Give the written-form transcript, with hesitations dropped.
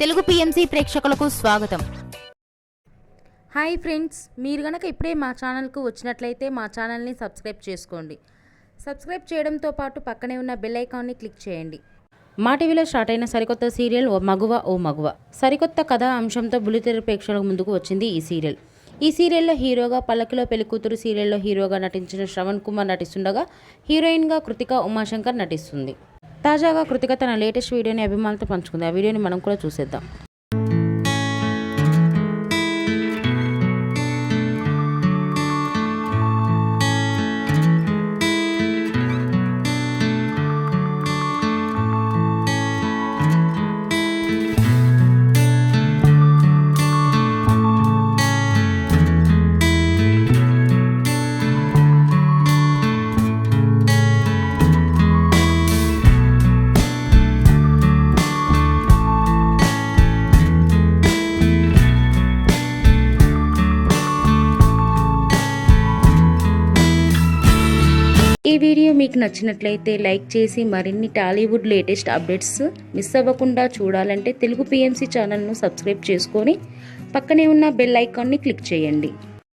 Telugu PMC ప్రేక్షకులకు స్వాగతం. Hi friends, మీరు గనక ఇప్పుడే మా ఛానల్కు వచ్చినట్లయితే మా ఛానల్ని సబ్స్క్రైబ్ చేసుకోండి. సబ్స్క్రైబ్ చేయడంతో పాటు పక్కనే ఉన్న బెల్ ఐకాన్ని క్లిక్ చేయండి. మా టీవీలో స్టార్ట్ అయిన సరికొత్త సీరియల్ ఓ మగువ సరికొత్త కథా అంశంతో బుల్లితెర ప్రేక్షకుల ముందుకు వచ్చింది ఈ సీరియల్. ఈ సీరియల్లో హీరోగా పల్లకిలో పెళ్లికూతురు సీరియల్లో హీరోగా నటించిన శ్రవణ్ కుమార్ నటిస్తుండగా హీరోయిన్గా కృతిక ఉమాశంకర్ నటిస్తుంది. తాజాగా కృతిక తన లేటెస్ట్ వీడియోని అభిమానులతో పంచుకుంది. ఆ వీడియోని మనం కూడా చూసేద్దాం. ఈ వీడియో మీకు నచ్చినట్లయితే లైక్ చేసి మరిన్ని టాలీవుడ్ లేటెస్ట్ అప్డేట్స్ మిస్ అవ్వకుండా చూడాలంటే తెలుగు పిఎంసి ఛానల్ను సబ్స్క్రైబ్ చేసుకొని పక్కనే ఉన్న బెల్ ఐకాన్ని క్లిక్ చేయండి.